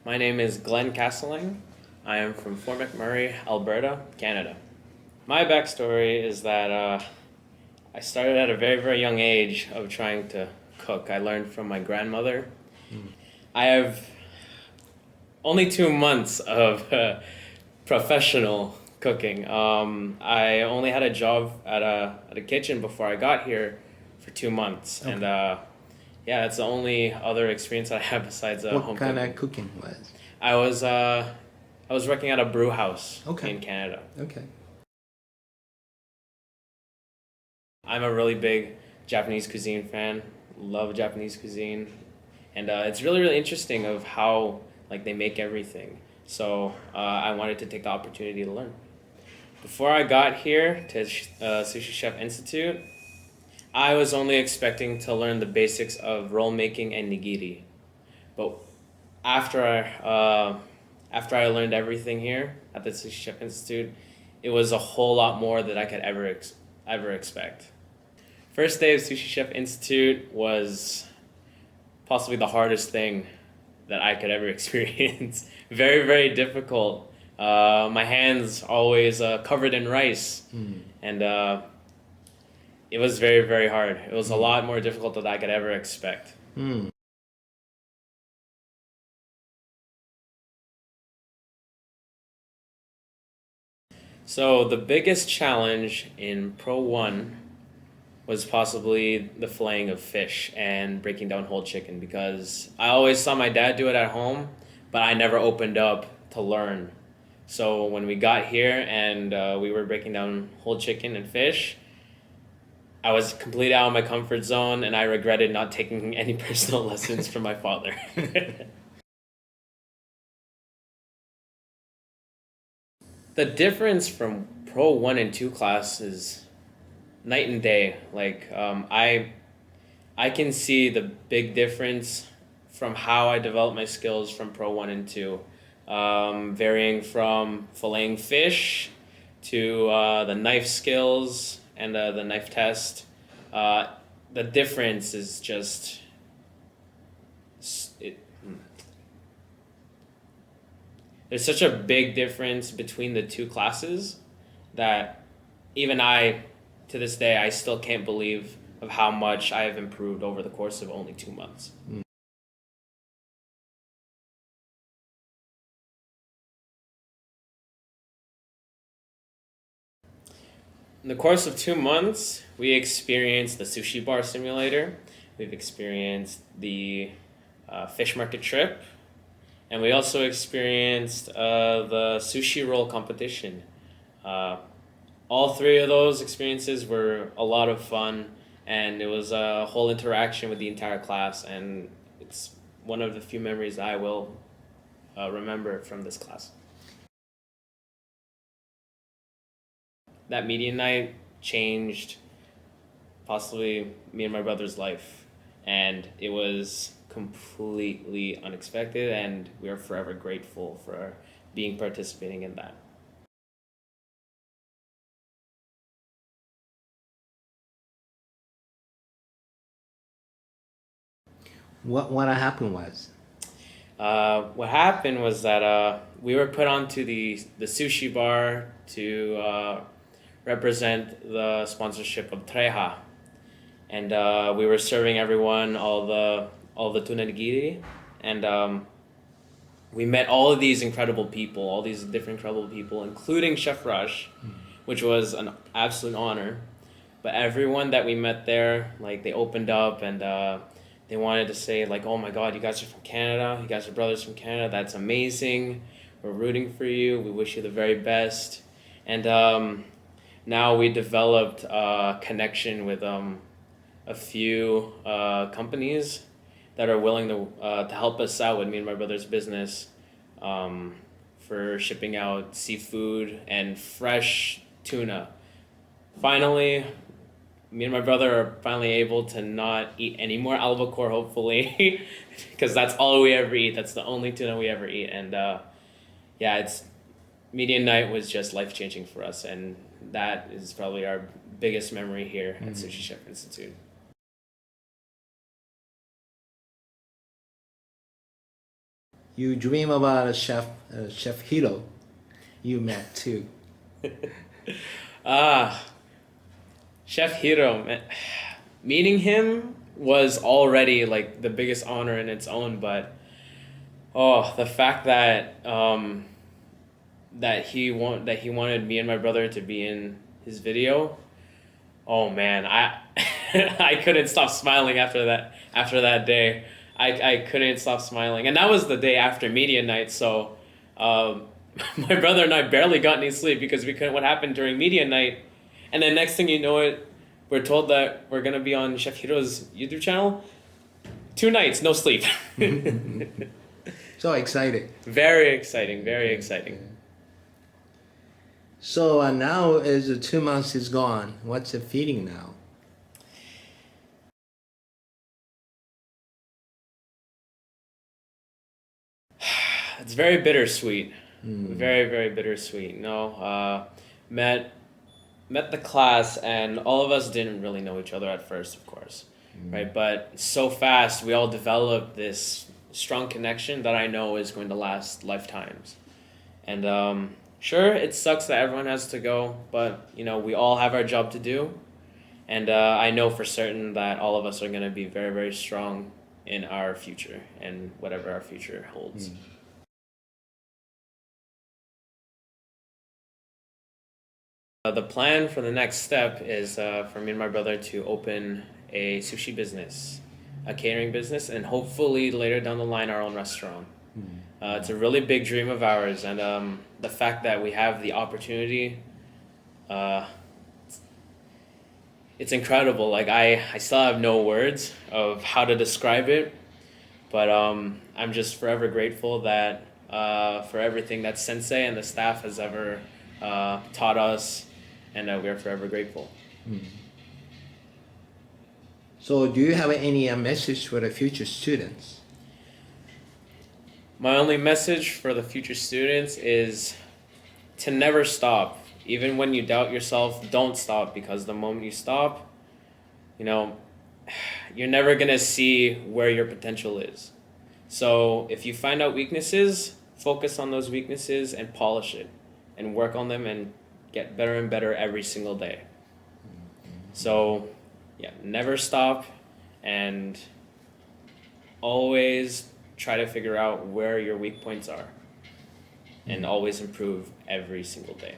My name is Glen Casilang. I am from Fort McMurray, Alberta, Canada. My backstory is that I started at a very, very young age of trying to cook. I learned from my grandmother. I have only 2 months of professional cooking. I only had a job at a kitchen before I got here for 2 months, Okay. and yeah, that's the only other experience I have besides What home kind cooking. of cooking was? I was I was working at a brew house Okay. in Canada. Okay. I'm a really big Japanese cuisine fan. Love Japanese cuisine, and it's really really interesting of how like they make everything. So I wanted to take the opportunity to learn. Before I got here to Sushi Chef Institute, I was only expecting to learn the basics of roll making and nigiri, but after I learned everything here at the Sushi Chef Institute, it was a whole lot more that I could ever expect. First day of Sushi Chef Institute was possibly the hardest thing that I could ever experience. Very, very difficult. My hands always covered in rice, and it was very, very hard. It was a lot more difficult than I could ever expect. Mm. So the biggest challenge in Pro 1 was possibly the filleting of fish and breaking down whole chicken, because I always saw my dad do it at home, but I never opened up to learn. So when we got here and we were breaking down whole chicken and fish, I was completely out of my comfort zone, and I regretted not taking any personal lessons from my father. The difference from Pro 1 and 2 class is night and day. Like I can see the big difference from how I develop my skills from Pro 1 and 2, varying from filleting fish to the knife skills and the knife test. The difference is just it. There's such a big difference between the two classes that even I, to this day, I still can't believe of how much I have improved over the course of only 2 months. In the course of 2 months, we experienced the sushi bar simulator. We've experienced the fish market trip, and we also experienced the sushi roll competition. Uh, all three of those experiences were a lot of fun, and it was a whole interaction with the entire class, and it's one of the few memories I will remember from this class. That media night changed possibly me and my brother's life, and it was completely unexpected, and we are forever grateful for being participating in that. What happened was? What happened was that we were put onto the sushi bar to represent the sponsorship of Treha, and we were serving everyone all the tuna nigiri, and we met all of these incredible people, all these different incredible people, including Chef Rush, which was an absolute honor. But everyone that we met there, like, they opened up, and they wanted to say, like, oh my God, you guys are from Canada, you guys are brothers from Canada, that's amazing, we're rooting for you, we wish you the very best. And now we developed a connection with a few companies that are willing to help us out with me and my brother's business, for shipping out seafood and fresh tuna. Finally, me and my brother are finally able to not eat any more albacore, hopefully, because that's all we ever eat. That's the only tuna we ever eat. And yeah, it's media night was just life changing for us, and that is probably our biggest memory here at Sushi Chef Institute. you dream about a Chef Hiro you met too. Ah, Chef Hiro, man. Meeting him was already like the biggest honor in its own, but the fact that that he wanted me and my brother to be in his video. Oh man, I I couldn't stop smiling after that day. I couldn't stop smiling, and that was the day after media night. So, my brother and I barely got any sleep because we couldn't. What happened during media night, and then next thing you know it, we're told that we're gonna be on Chef Hiro's YouTube channel. 2 nights, no sleep. So exciting. Very exciting. Very exciting. So now as the 2 months is gone, what's the feeling now? It's very bittersweet. Very, very bittersweet. Met the class, and all of us didn't really know each other at first, of course, right? But so fast, we all developed this strong connection that I know is going to last lifetimes. And sure, it sucks that everyone has to go, but we all have our job to do, and I know for certain that all of us are going to be very, very strong in our future and whatever our future holds. The plan for the next step is for me and my brother to open a sushi business, a catering business, and hopefully later down the line our own restaurant. It's a really big dream of ours, and the fact that we have the opportunity, it's incredible. Like I still have no words of how to describe it, but I'm just forever grateful that for everything that Sensei and the staff has ever taught us. And we are forever grateful. So do you have any message for the future students? My only message for the future students is to never stop. Even when you doubt yourself, don't stop, because the moment you stop, you're never going to see where your potential is. So if you find out weaknesses, focus on those weaknesses and polish it and work on them and get better and better every single day. So, never stop, and always try to figure out where your weak points are, and always improve every single day.